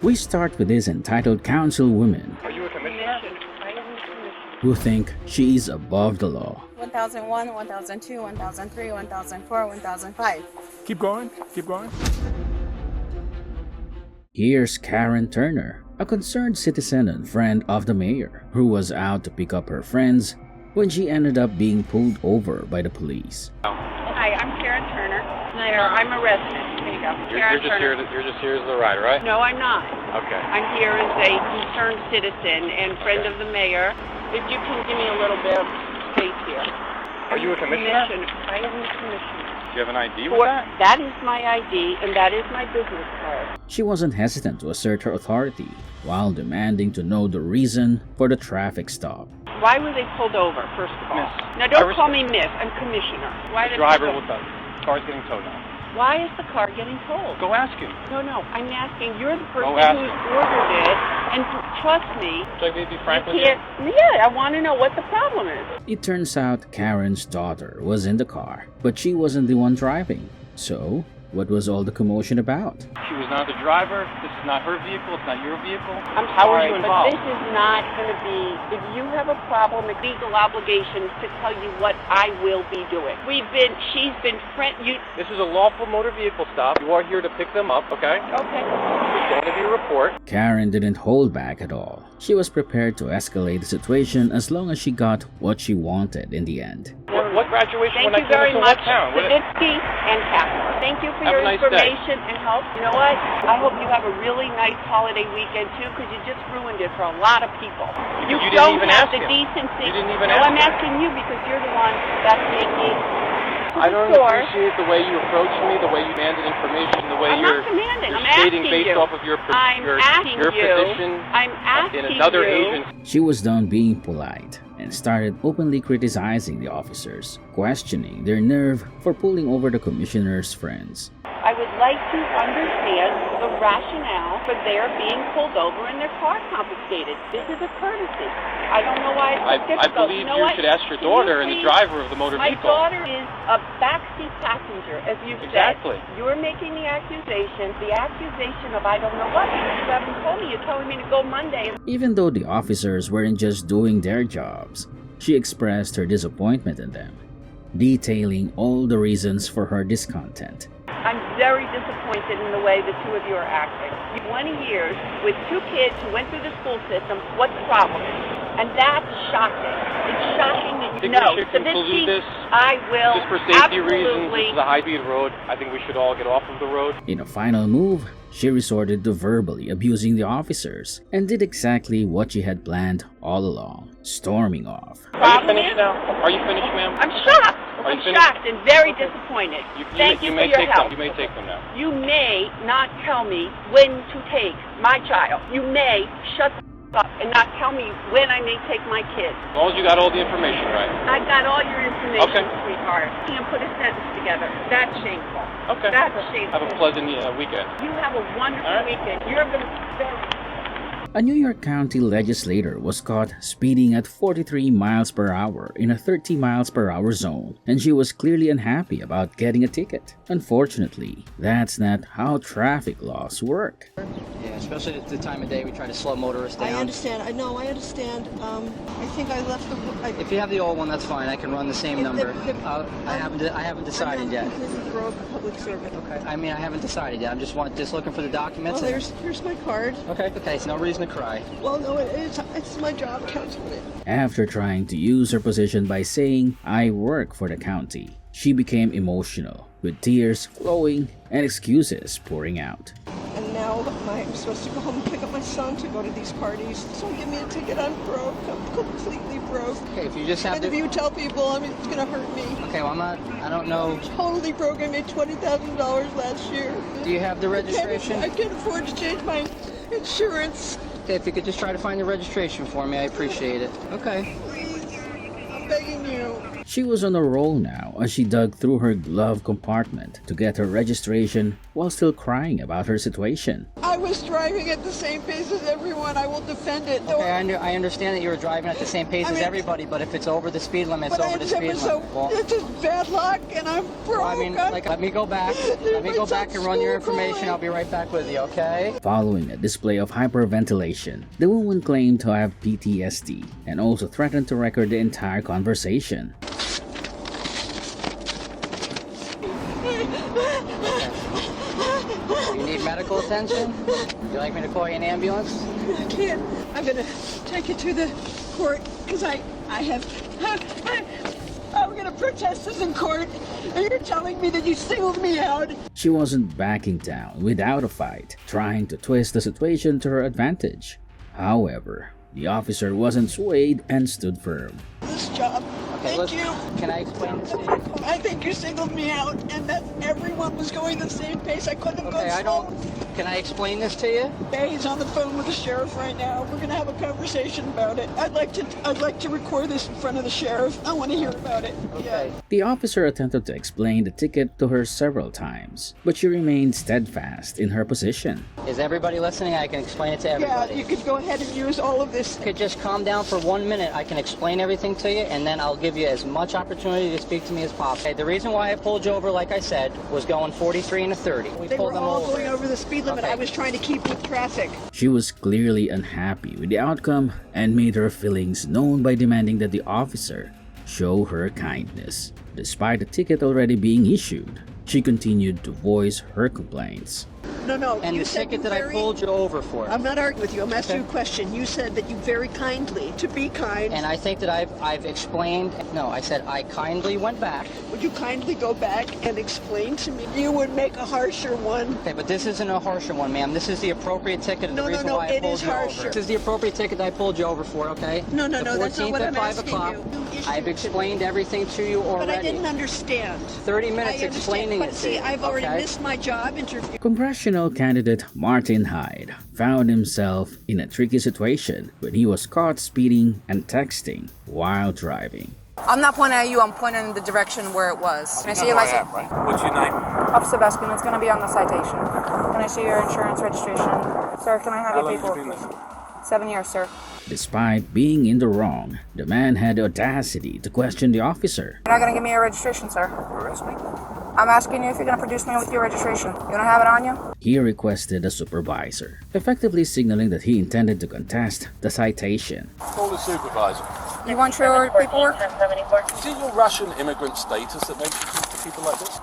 We start with this entitled councilwoman Are you a commissioner? who think she's above the law. 1001, 1002, 1003, 1004, 1005. Keep going. Keep going. Here's Karen Turner, a concerned citizen and friend of the mayor, who was out to pick up her friends when she ended up being pulled over by the police. Hi, I'm Karen Turner. I'm a resident. There you go. Karen Turner. You're just here as the ride, right? No, I'm not. Okay. I'm here as a concerned citizen and friend of the mayor. If you can give me a little bit of space here. Are you a commissioner? I am a commissioner. Do you have an ID with that? That is my ID and that is my business card. She wasn't hesitant to assert her authority while demanding to know the reason for the traffic stop. Why were they pulled over, first of all? Miss, Now, don't call me miss. I'm commissioner. Why The did driver they- with the car's getting towed now. Why is the car getting towed? Go ask him. No, I'm asking. You're the person Go ask who's him. ordered it, and trust me, Should I be frank you with you? can't. Yeah, I want to know what the problem is. It turns out Karen's daughter was in the car, but she wasn't the one driving. So, what was all the commotion about? She was not the driver. This is not her vehicle. It's not your vehicle. I'm How are sorry, you but involved? this is not going to be. If you have a problem, a legal obligation to tell you what I will be doing. She's been This is a lawful motor vehicle stop. You are here to pick them up, okay? Okay. It's going to be a report. Karen didn't hold back at all. She was prepared to escalate the situation as long as she got what she wanted in the end. What graduation Thank when I you came very into much, what town? Savitsky and Catherine. Thank you for Have your a nice day. information and help. You know what? I hope you have a really nice holiday weekend too, because you just ruined it for a lot of people. You didn't don't even have ask the him. decency. You didn't even no, ask I'm him. asking you because you're the one that's making. I don't Sure. appreciate the way you approached me, the way you demanded information, the way I'm you're not commanding. you're I'm stating asking based you. off of your I'm asking your you. position I'm asking in another you. agency. She was done being polite and started openly criticizing the officers, questioning their nerve for pulling over the commissioner's friends. I would like to understand the rationale for their being pulled over and their car confiscated. This is a courtesy. I don't know why it's so I difficult. believe know you what? should ask your Can you daughter and the please- driver of the motor My vehicle. daughter is a backseat passenger, as you Exactly. said. You're making the accusation of I don't know what, because you haven't told me. You're telling me to go Monday. Even though the officers weren't just doing their jobs, she expressed her disappointment in them, detailing all the reasons for her discontent. I'm very disappointed in the way the two of you are acting. 20 years with two kids who went through the school system, what the problem is. And that's shocking. It's shocking that you I think know. we should conclude this. I will Just for safety reasons, absolutely. this is a high-speed road. I think we should all get off of the road. In a final move, she resorted to verbally abusing the officers and did exactly what she had planned all along, storming off. Are you Problem finished is- now? Are you finished, ma'am? I'm shocked. Are you I'm finished? shocked and very disappointed. Thank you for may your take help. them. You may take them now. You may not tell me when to take my child. You may shut the up and not tell me when I may take my kids. As long as you got all the information right. I got all your information, Okay. sweetheart. Can't put a sentence together. That's shameful. Okay. That's shameful. Have a pleasant weekend. You have a wonderful All right. weekend. You're going to... A New York County legislator was caught speeding at 43 miles per hour in a 30 miles per hour zone, and she was clearly unhappy about getting a ticket. Unfortunately, that's not how traffic laws work. Yeah, especially at the time of day we try to slow motorists down. I understand. I know. I understand. I think I left the. If you have the old one, that's fine. I can run the same number. I haven't decided yet. I'm a public servant. Okay. I mean, I haven't decided yet. I'm just looking for the documents. Well, and- here's my card. Okay. It's no reason to cry. Well, no, it's my job, Councilman. After trying to use her position by saying, "I work for the county," she became emotional, with tears flowing and excuses pouring out. And now I'm supposed to go home and pick up my son to go to these parties. So give me a ticket. I'm broke. I'm completely broke. Okay, if you just have And if to. you tell people, it's gonna hurt me. Okay, well I don't know. Totally broke. I made $20,000 last year. Do you have the registration? I can't afford to change my insurance. Okay, if you could just try to find the registration for me, I appreciate it. Okay. Please, I'm begging you. She was on a roll now as she dug through her glove compartment to get her registration while still crying about her situation. I I was driving at the same pace as everyone. I will defend it. Okay, I understand that you were driving at the same pace as everybody, but if it's over the speed limit, it's over the speed limit. Well, it's just bad luck, and I'm broke. I mean, let me go back. Let me go back and run your information. I'll be right back with you, okay? Following a display of hyperventilation, the woman claimed to have PTSD and also threatened to record the entire conversation. You need medical attention? Would you like me to call you an ambulance? I can't. I'm gonna take you to the court because I'm gonna protest this in court, and you're telling me that you singled me out. She wasn't backing down without a fight, trying to twist the situation to her advantage. However, the officer wasn't swayed and stood firm. This job. Okay, Thank you. Can I explain this to you? I think you singled me out, and that everyone was going the same pace. I couldn't have Okay, gone slow. Can I explain this to you? Okay, he's on the phone with the sheriff right now. We're gonna have a conversation about it. I'd like to record this in front of the sheriff. I want to hear about it. Okay. Yeah. The officer attempted to explain the ticket to her several times, but she remained steadfast in her position. Is everybody listening? I can explain it to everybody. Yeah, you could go ahead and use all of this. You could just calm down for 1 minute. I can explain everything to you, and then I'll give you as much opportunity to speak to me as possible. Okay, the reason why I pulled you over, like I said, was going 43 and a 30. We They pulled were them all over. going over the speed limit. Okay. I was trying to keep with traffic. She was clearly unhappy with the outcome and made her feelings known by demanding that the officer show her kindness. Despite the ticket already being issued, she continued to voice her complaints. No. And you the said ticket you that I very- pulled you over for. I'm not arguing with you. I'm asking Okay. you a question. You said that you very kindly, to be kind. And I think that I've explained. No, I said I kindly went back. Would you kindly go back and explain to me? You would make a harsher one. Okay, but this isn't a harsher one, ma'am. This is the appropriate ticket. And No, the reason no, why I it pulled is you harsher. over. This is the appropriate ticket that I pulled you over for. Okay. No, The that's not 14th what at I'm 5 asking o'clock. you. You issued I've it to explained me. everything to you already. But I didn't understand. 30 I minutes understand, explaining but it to see, you. I've already okay? missed my job interview. Congressional candidate Martin Hyde found himself in a tricky situation when he was caught speeding and texting while driving. I'm not pointing at you, I'm pointing in the direction where it was. Can I see your license? Right? What's your name? Officer Baskin, it's going to be on the citation. Can I see your insurance registration? Sir, can I have your paperwork, please? 7 years, sir. Despite being in the wrong, the man had the audacity to question the officer. You're not going to give me your registration, sir? Arrest me? I'm asking you if you're going to produce me with your registration. You don't have it on you? He requested a supervisor, effectively signaling that he intended to contest the citation. Call the supervisor. You want your paperwork? Is it your Russian immigrant status that makes you talk to people like this?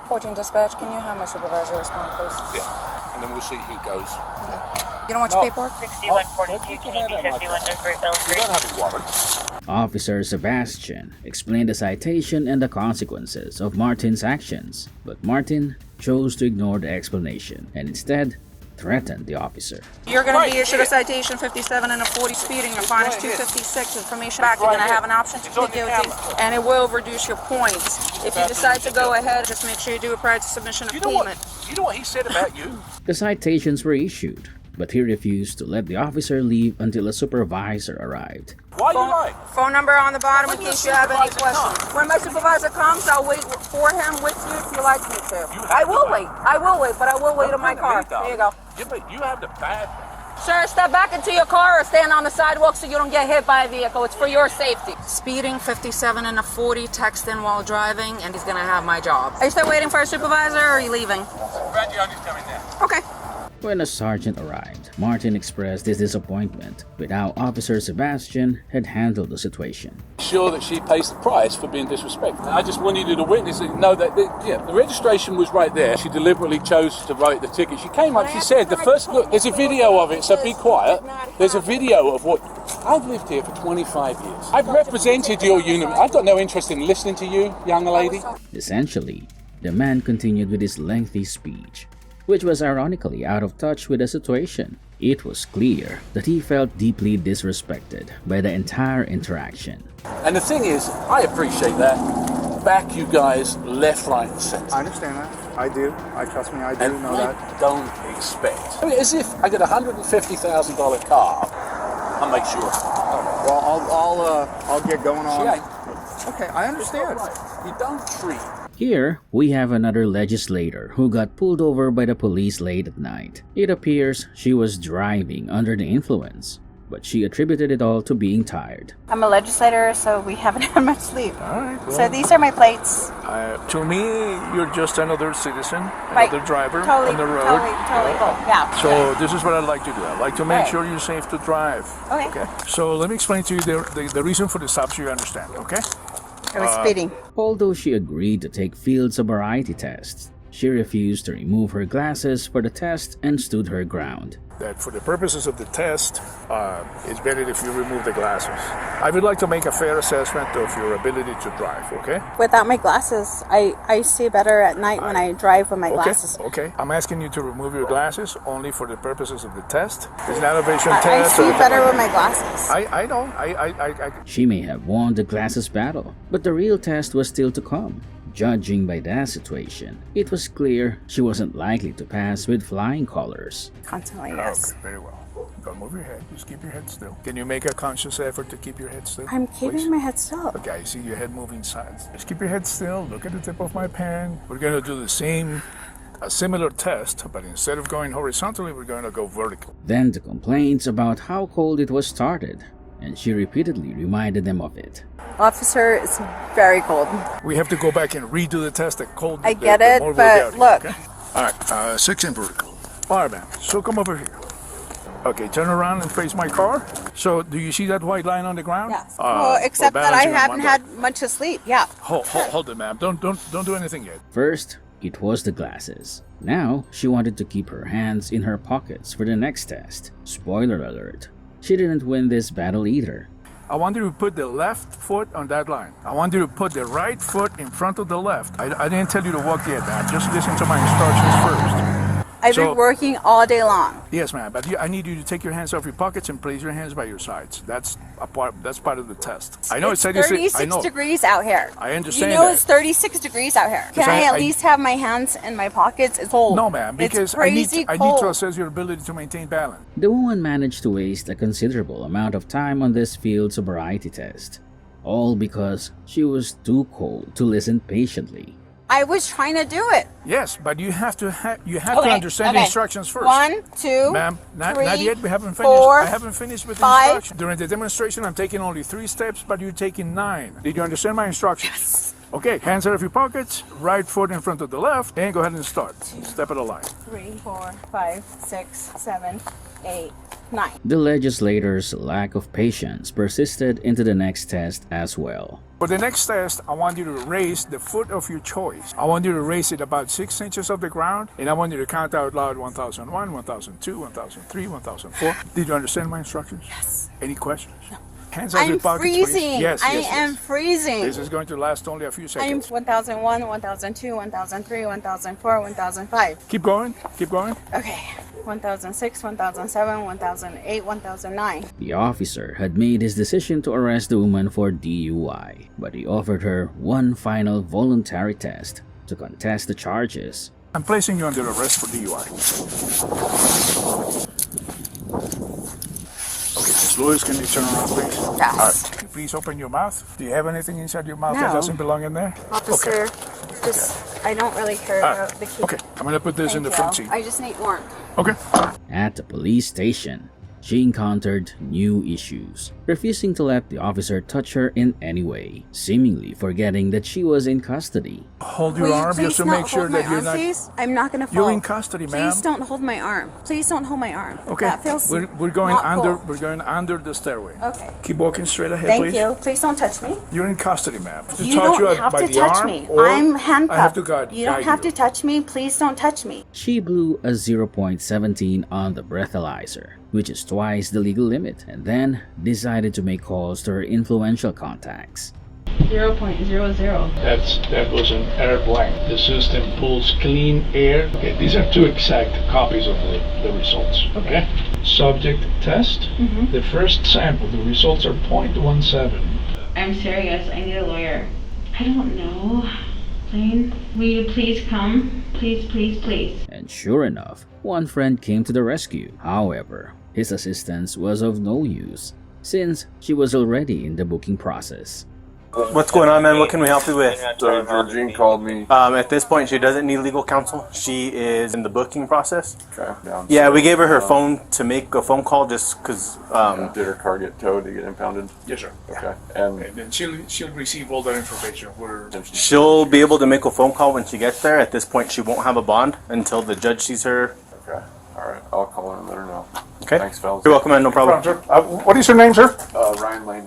14 dispatch, can you have my supervisor respond, please? Yeah. And then we'll see who goes. You don't want your paperwork? 6142, can you be 51 You don't have a warrant. Officer Sebastian explained the citation and the consequences of Martin's actions, but Martin chose to ignore the explanation and instead threatened the officer. You're going to be issued a citation 57 and a 40 speeding. Your fine is 256. Information back. You're going to have an option to plead guilty, and it will reduce your points. If you decide to go ahead, just make sure you do it prior to submission of payment. You know what he said about you? The citations were issued, but he refused to let the officer leave until a supervisor arrived. Why you lying? Phone number on the bottom in case you have any questions. When my supervisor comes, I'll wait for him with you if you like me to. I will wait, but I will wait in my car. There you go. Yeah, but you have the bad. Sir, step back into your car or stand on the sidewalk so you don't get hit by a vehicle. It's for your safety. Speeding 57 and a 40, texting while driving, and he's gonna have my job. Are you still waiting for a supervisor or are you leaving? Randy, coming now. Okay. When a sergeant arrived, Martin expressed his disappointment with how Officer Sebastian had handled the situation. Sure that she pays the price for being disrespectful. I just wanted you to witness it. Know that the registration was right there. She deliberately chose to write the ticket. She came up, she said, the first look, there's a video of it, so be quiet. There's a video of what I've lived here for 25 years. I've represented your unit. I've got no interest in listening to you, young lady. Essentially, the man continued with his lengthy speech, which was ironically out of touch with the situation. It was clear that he felt deeply disrespected by the entire interaction. And the thing is, I appreciate that. Back you guys left, right, and centre. I understand that. I do. Trust me, I do And know I that. don't expect. I mean, as if I get a $150,000 car, I'll make sure. Well, I'll get going on. She ain't. Okay, I understand. You don't treat Here, we have another legislator who got pulled over by the police late at night. It appears she was driving under the influence, but she attributed it all to being tired. I'm a legislator, so we haven't had much sleep. All right. Well, So these are my plates. to me, you're just another citizen, Right. another driver Totally, on the road. totally cool. Yeah. So this is what I'd like to do. I'd like to make Right. sure you're safe to drive. Okay. So let me explain to you the reason for the stop so you understand, okay? I was speeding. Although she agreed to take field sobriety tests, she refused to remove her glasses for the test and stood her ground. That for the purposes of the test, it's better if you remove the glasses. I would like to make a fair assessment of your ability to drive, okay? Without my glasses, I see better at night when I drive with my glasses. Okay. I'm asking you to remove your glasses only for the purposes of the test. It's not a vision I test. see or better anything with my like glasses. that. I know. I She may have won the glasses battle, but the real test was still to come. Judging by that situation, it was clear she wasn't likely to pass with flying colors. Constantly, yes. Okay, very well. Don't move your head. Just keep your head still. Can you make a conscious effort to keep your head still? I'm keeping please? my head still. Okay, I see your head moving sides. Just keep your head still. Look at the tip of my pen. We're going to do a similar test, but instead of going horizontally, we're going to go vertical. Then the complaints about how cold it was started, and she repeatedly reminded them of it. Officer, it's very cold. We have to go back and redo the test. The cold. I the- get the it, more we'll but get out here, look. okay? All right, 6 in vertical. All right, man. So come over here. Okay, turn around and face my car. So, do you see that white line on the ground? Yes. Well, except that I haven't had much to sleep. Yeah. Hold it, ma'am. Don't do anything yet. First, it was the glasses. Now, she wanted to keep her hands in her pockets for the next test. Spoiler alert, she didn't win this battle either. I want you to put the left foot on that line. I want you to put the right foot in front of the left. I didn't tell you to walk yet, man. Just listen to my instructions first. I've been working all day long. Yes, ma'am. But I need you to take your hands off your pockets and place your hands by your sides. That's part of the test. I know It's said 36 degrees out here. I understand You know that. it's 36 degrees out here. Can I at least have my hands in my pockets? It's cold. No, ma'am, because it's crazy I need cold. to assess your ability to maintain balance. The woman managed to waste a considerable amount of time on this field sobriety test, all because she was too cold to listen patiently. I was trying to do it. Yes, but you have to understand the instructions first. 1, 2, Ma'am, not 3, yet. We haven't finished. 4, I haven't finished with the 5. instructions. During the demonstration, I'm taking only 3 steps, but you're taking 9. Did you understand my instructions? Yes. Okay, hands out of your pockets, right foot in front of the left, and go ahead and start. Step of the line. 3, 4, 5, 6, 7, 8, 9. The legislator's lack of patience persisted into the next test as well. For the next test, I want you to raise the foot of your choice. I want you to raise it about 6 inches off the ground, and I want you to count out loud 1001, 1002, 1003, 1004. Did you understand my instructions? Yes. Any questions? No. Hands out of your I'm pockets, please. freezing. Yes, I yes, am yes. freezing. This is going to last only a few I'm seconds. 1001, 1002, 1003, 1004, 1005. Keep going. Keep going. Okay. 1006, 1007, 1008, 1009. The officer had made his decision to arrest the woman for DUI, but he offered her one final voluntary test to contest the charges. I'm placing you under arrest for DUI. Okay, Ms. Lewis, can you turn around, please? Yes. All right. Can you please open your mouth? Do you have anything inside your mouth that No. doesn't belong in there? Officer, I don't really care All about right. the key. Okay, I'm going to put this in the front seat. I just need warmth. Okay. At the police station, she encountered new issues, refusing to let the officer touch her in any way, seemingly forgetting that she was in custody. Hold your Will you arm please just to not make sure hold my that you're arm, not. Please? I'm not gonna fall. You're in custody, ma'am. Please don't hold my arm. Please don't hold my arm. Okay. That feels We're going not under. cool. We're going under the stairway. Okay. Keep walking straight ahead, Thank please. you. Please don't touch me. You're in custody, ma'am. To You touch don't you have by to the touch arm, me. or I'm handcuffed. I have to guide You don't have to touch me. Please don't touch me. She blew a 0.17 on the breathalyzer, which is twice the legal limit, and then decided to make calls to her influential contacts. 0.00. That was an air blank. The system pulls clean air. Okay, these are 2 exact copies of the results. Okay. Subject test. The first sample, the results are 0.17. I'm serious. I need a lawyer. I don't know. Plain, will you please come? Please, please, please. And sure enough, one friend came to the rescue. However, his assistance was of no use, since she was already in the booking process. What's going on, man? What can we help you with? So Georgine called me. At this point, she doesn't need legal counsel. She is in the booking process. Okay. Yeah, we gave her her phone to make a phone call just because. Did her car get towed to get impounded? Yes, sir. Okay. And then she'll receive all that information. She'll be able to make a phone call when she gets there. At this point, she won't have a bond until the judge sees her. Okay. All right. I'll call her and let her know. Okay. Thanks, fellas. You're welcome, man. No problem. Sir. What is your name, sir? Ryan Lane.